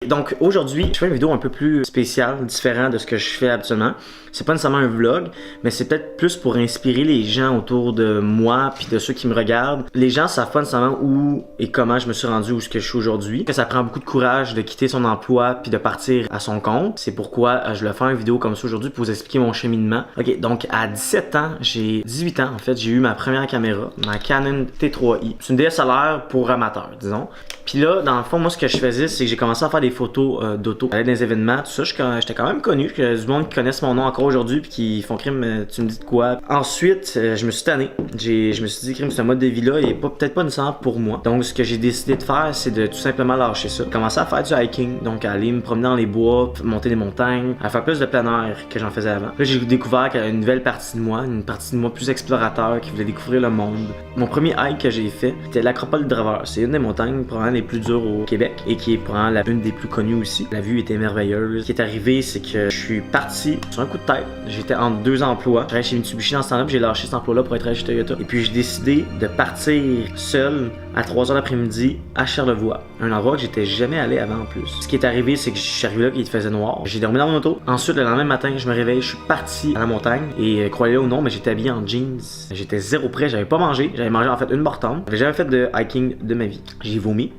Donc aujourd'hui, je fais une vidéo un peu plus spéciale, différente de ce que je fais habituellement. C'est pas nécessairement un vlog, mais c'est peut-être plus pour inspirer les gens autour de moi puis de ceux qui me regardent. Les gens savent pas nécessairement où et comment je me suis rendu où ce que je suis aujourd'hui. Ça prend beaucoup de courage de quitter son emploi puis de partir à son compte. C'est pourquoi je vais faire une vidéo comme ça aujourd'hui pour vous expliquer mon cheminement. Ok, donc à 17 ans, j'ai 18 ans en fait, j'ai eu ma première caméra, ma Canon T3i. C'est une DSLR pour amateurs, disons. Puis là, dans le fond, moi ce que je faisais, c'est que j'ai commencé à faire des photos d'auto. J'allais dans des événements, tout ça, j'étais quand même connu, que du monde qui connaissent mon nom encore aujourd'hui puis qui font crime, tu me dis de quoi. Ensuite, je me suis tanné. Je me suis dit crime, ce mode de vie là, il est peut-être pas nécessaire pour moi. Donc ce que j'ai décidé de faire, c'est de tout simplement lâcher ça. Commencer à faire du hiking, donc à aller me promener dans les bois, monter des montagnes, à faire plus de plein air que j'en faisais avant. Là, j'ai découvert qu'il y a une nouvelle partie de moi, une partie de moi plus explorateur qui voulait découvrir le monde. Mon premier hike que j'ai fait, c'était l'Acropole du Draveur. C'est une des montagnes probablement les plus dures au Québec et qui est probablement une des plus connues aussi. La vue était merveilleuse. Ce qui est arrivé, c'est que je suis parti sur un coup de tête. J'étais entre deux emplois. Je travaillais chez Mitsubishi dans ce temps-là, puis j'ai lâché cet emploi-là pour être chez Toyota. Et puis j'ai décidé de partir seul à 3h l'après-midi à Charlevoix, un endroit que j'étais jamais allé avant en plus. Ce qui est arrivé, c'est que je suis arrivé là, il faisait noir. J'ai dormi dans mon auto. Ensuite, le lendemain matin, je me réveille, je suis parti à la montagne et croyez-le ou non, mais j'étais habillé en jeans. J'étais zéro prêt, j'avais pas mangé. J'avais mangé en fait une mortande. J'avais jamais fait de hiking de ma vie. J'ai vomi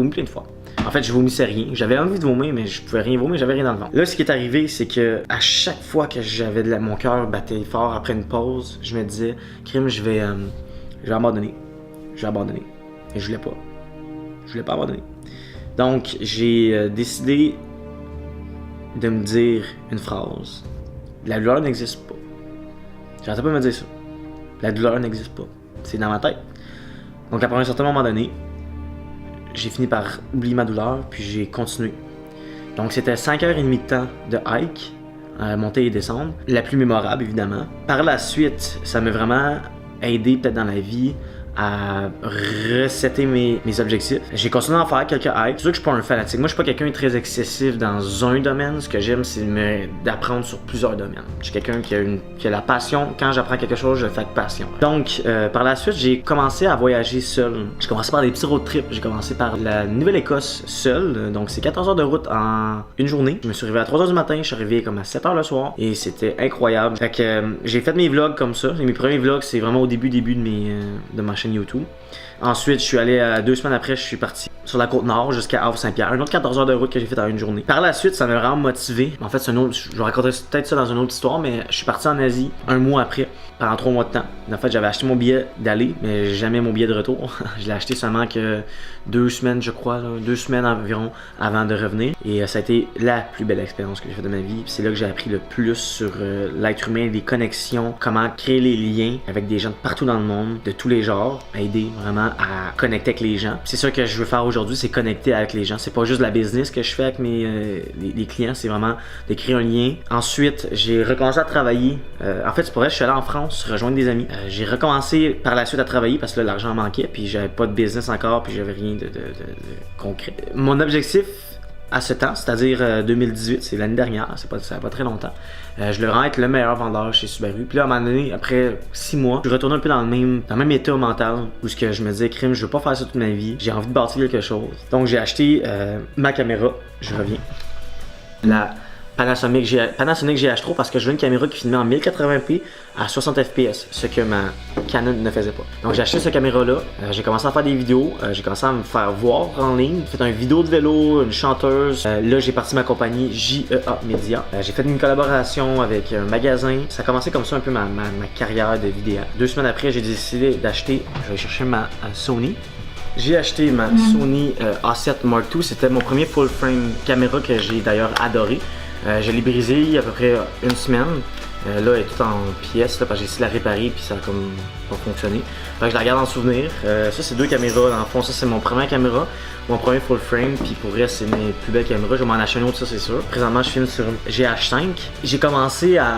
plein de fois. En fait, je vomissais rien. J'avais envie de vomir, mais je pouvais rien vomir, j'avais rien dans le ventre. Là, ce qui est arrivé, c'est que à chaque fois que j'avais mon cœur battait fort après une pause, je me disais, crime, je vais abandonner. Je vais abandonner. Et je voulais pas. Je voulais pas abandonner. Donc, j'ai décidé de me dire une phrase. La douleur n'existe pas. J'arrêtais pas de me dire ça. La douleur n'existe pas. C'est dans ma tête. Donc, après un certain moment donné, j'ai fini par oublier ma douleur, puis j'ai continué. Donc c'était 5h30 de temps de hike, monter et descendre. La plus mémorable, évidemment. Par la suite, ça m'a vraiment aidé peut-être dans la vie à resetter mes objectifs. J'ai continué à en faire quelques hikes. C'est sûr que je suis pas un fanatique. Moi, je suis pas quelqu'un de très excessif dans un domaine. Ce que j'aime, c'est d'apprendre sur plusieurs domaines. Je suis quelqu'un qui a la passion. Quand j'apprends quelque chose, je le fais avec passion. Donc, par la suite, j'ai commencé à voyager seul. J'ai commencé par des petits road trips. J'ai commencé par la Nouvelle-Écosse seul. Donc, c'est 14 heures de route en une journée. Je me suis arrivé à 3h du matin. Je suis arrivé comme à 7h le soir. Et c'était incroyable. Fait que j'ai fait mes vlogs comme ça. Et mes premiers vlogs, c'est vraiment au début de ma chaîne YouTube. Ensuite, je suis allé 2 semaines après, je suis parti sur la côte nord jusqu'à Havre-Saint-Pierre. Une autre 14 heures de route que j'ai fait en une journée. Par la suite, ça m'a vraiment motivé. En fait, je vais raconter peut-être ça dans une autre histoire, mais je suis parti en Asie un mois après, pendant 3 mois de temps. En fait, j'avais acheté mon billet d'aller, mais jamais mon billet de retour. Je l'ai acheté seulement que 2 semaines, je crois, 2 semaines environ avant de revenir. Et ça a été la plus belle expérience que j'ai faite de ma vie. C'est là que j'ai appris le plus sur l'être humain, les connexions, comment créer les liens avec des gens de partout dans le monde, de tous les genres, aider vraiment à connecter avec les gens. C'est ça que je veux faire aujourd'hui, c'est connecter avec les gens. C'est pas juste la business que je fais avec les clients, c'est vraiment de créer un lien. Ensuite, j'ai recommencé à travailler. En fait, c'est pour vrai, je suis allé en France rejoindre des amis. J'ai recommencé par la suite à travailler parce que là, l'argent manquait, puis j'avais pas de business encore, puis j'avais rien de concret. Mon objectif à ce temps, c'est-à-dire 2018, c'est l'année dernière, ça fait pas très longtemps. Je voulais vraiment être le meilleur vendeur chez Subaru. Puis là, à un moment donné, après 6 mois, je retourne un peu dans le même état mental où ce que je me disais, crime, je veux pas faire ça toute ma vie. J'ai envie de bâtir quelque chose. Donc j'ai acheté ma caméra. Je reviens. La Panasonic GH3 parce que je veux une caméra qui filmait en 1080p à 60 fps, ce que ma Canon ne faisait pas. Donc j'ai acheté cette caméra-là, j'ai commencé à faire des vidéos, j'ai commencé à me faire voir en ligne, j'ai fait une vidéo de vélo, une chanteuse. Là j'ai parti ma compagnie JEA Media. J'ai fait une collaboration avec un magasin. Ça a commencé comme ça un peu ma carrière de vidéaste. 2 semaines après, j'ai décidé d'acheter, je vais chercher ma Sony. J'ai acheté ma Sony A7 Mark II, c'était mon premier full frame caméra que j'ai d'ailleurs adoré. Je l'ai brisé il y a à peu près une semaine. Là, elle est toute en pièces là, parce que j'ai essayé de la réparer puis ça a comme pas fonctionné. Fait que je la garde en souvenir. Ça, c'est 2 caméras. Dans le fond, ça, c'est mon première caméra, mon premier full frame. Puis pour vrai, c'est mes plus belles caméras. Je vais m'en acheter une autre, ça, c'est sûr. Présentement, je filme sur une GH5. J'ai commencé à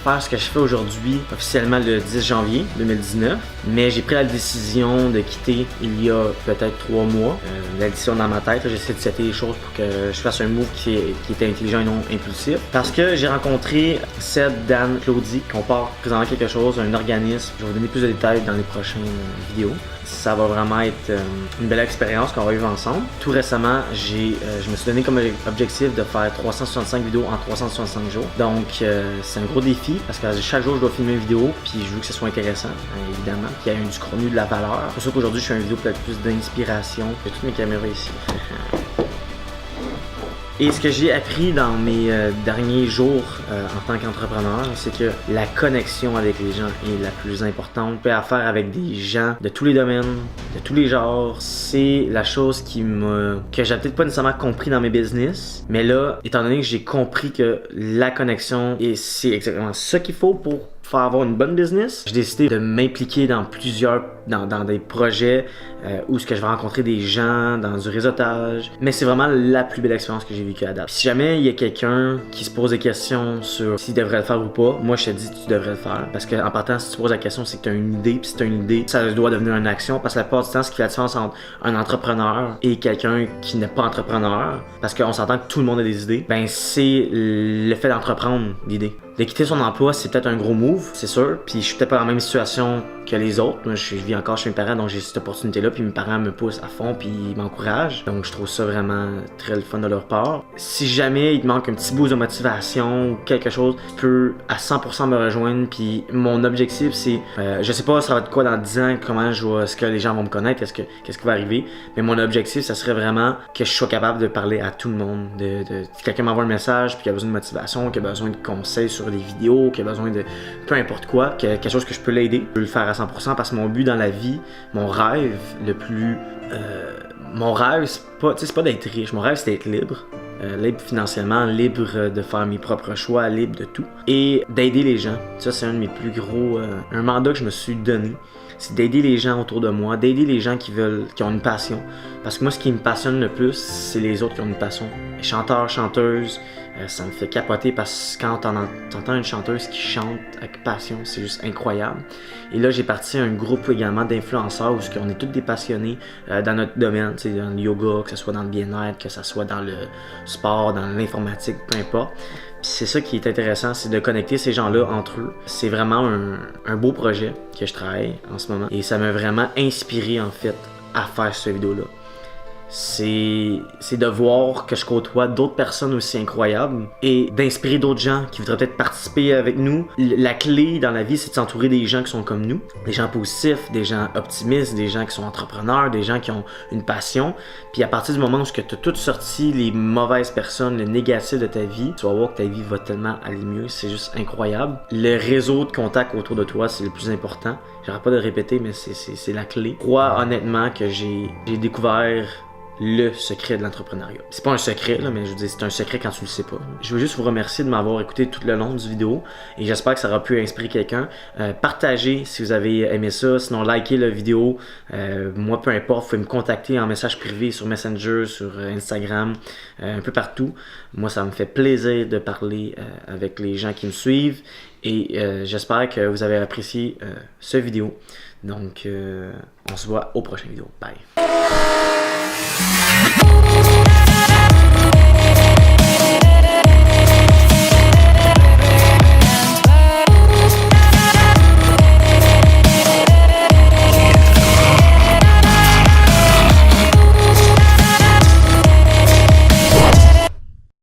faire ce que je fais aujourd'hui, officiellement le 10 janvier 2019. Mais j'ai pris la décision de quitter il y a peut-être 3 mois. La décision dans ma tête, j'essaie de setter les choses pour que je fasse un move qui était intelligent et non impulsif. Parce que j'ai rencontré Seb, Dan, Claudie, qu'on part présentement quelque chose, un organisme. Je vais vous donner plus plus de détails dans les prochaines vidéos. Ça va vraiment être une belle expérience qu'on va vivre ensemble. Tout récemment, je me suis donné comme objectif de faire 365 vidéos en 365 jours. Donc, c'est un gros défi parce que chaque jour, je dois filmer une vidéo, puis je veux que ce soit intéressant, évidemment, qu'il y ait du contenu, de la valeur. C'est pour ça qu'aujourd'hui, je fais une vidéo peut-être plus d'inspiration. J'ai toutes mes caméras ici. Et ce que j'ai appris dans mes derniers jours en tant qu'entrepreneur, c'est que la connexion avec les gens est la plus importante. On peut faire avec des gens de tous les domaines, de tous les genres. C'est la chose que j'ai peut-être pas nécessairement compris dans mes business. Mais là, étant donné que j'ai compris que la connexion, et c'est exactement ça qu'il faut pour avoir une bonne business, j'ai décidé de m'impliquer dans dans des projets où ce que je vais rencontrer des gens, dans du réseautage. Mais c'est vraiment la plus belle expérience que j'ai vécue à date. Puis si jamais il y a quelqu'un qui se pose des questions sur s'il devrait le faire ou pas, moi je te dis tu devrais le faire. Parce qu'en partant, si tu poses la question, c'est que tu as une idée. Puis si tu as une idée, ça doit devenir une action. Parce que la plupart du temps, ce qui fait la différence entre un entrepreneur et quelqu'un qui n'est pas entrepreneur, parce qu'on s'entend que tout le monde a des idées, ben c'est le fait d'entreprendre l'idée. De quitter son emploi, c'est peut-être un gros move, c'est sûr. Puis je suis peut-être pas dans la même situation que les autres. Moi, je vis encore chez mes parents, donc j'ai cette opportunité-là. Puis mes parents me poussent à fond, puis ils m'encouragent. Donc je trouve ça vraiment très le fun de leur part. Si jamais il te manque un petit boost de motivation ou quelque chose, tu peux à 100% me rejoindre. Puis mon objectif, c'est, je sais pas ça va être quoi dans 10 ans, est-ce que les gens vont me connaître, qu'est-ce qui va arriver. Mais mon objectif, ça serait vraiment que je sois capable de parler à tout le monde. Si quelqu'un m'envoie un message, puis qu'il a besoin de motivation, qu'il a besoin de conseils sur des vidéos, qu'il a besoin de peu importe quoi, quelque chose que je peux l'aider, je peux le faire à 100% parce que mon but dans la vie, mon rêve le plus... mon rêve, c'est pas d'être riche, mon rêve c'est d'être libre. Libre financièrement, libre de faire mes propres choix, libre de tout. Et d'aider les gens. Ça, c'est un de mes plus gros... un mandat que je me suis donné. C'est d'aider les gens autour de moi, d'aider les gens qui ont une passion. Parce que moi, ce qui me passionne le plus, c'est les autres qui ont une passion. Les chanteurs, chanteuses, ça me fait capoter parce que quand t'entends une chanteuse qui chante avec passion, c'est juste incroyable. Et là, j'ai parti un groupe également d'influenceurs où on est tous des passionnés dans notre domaine, dans le yoga, que ce soit dans le bien-être, que ce soit dans le sport, dans l'informatique, peu importe. Puis c'est ça qui est intéressant, c'est de connecter ces gens-là entre eux. C'est vraiment un beau projet que je travaille en ce moment. Et ça m'a vraiment inspiré en fait à faire cette vidéo-là. C'est de voir que je côtoie d'autres personnes aussi incroyables et d'inspirer d'autres gens qui voudraient peut-être participer avec nous. La clé dans la vie, c'est de s'entourer des gens qui sont comme nous, des gens positifs, des gens optimistes, des gens qui sont entrepreneurs, des gens qui ont une passion. Puis à partir du moment où tu as tout sorti les mauvaises personnes, le négatif de ta vie, tu vas voir que ta vie va tellement aller mieux, c'est juste incroyable. Le réseau de contacts autour de toi, c'est le plus important. J'arrête pas de le répéter, mais c'est la clé. Je crois honnêtement que j'ai découvert le secret de l'entrepreneuriat. C'est pas un secret, là, mais je veux dire, c'est un secret quand tu le sais pas. Je veux juste vous remercier de m'avoir écouté tout le long du vidéo et j'espère que ça aura pu inspirer quelqu'un. Partagez si vous avez aimé ça, sinon likez la vidéo. Moi, peu importe, vous pouvez me contacter en message privé sur Messenger, sur Instagram, un peu partout. Moi, ça me fait plaisir de parler avec les gens qui me suivent et j'espère que vous avez apprécié cette vidéo. Donc, on se voit aux prochaines vidéos. Bye!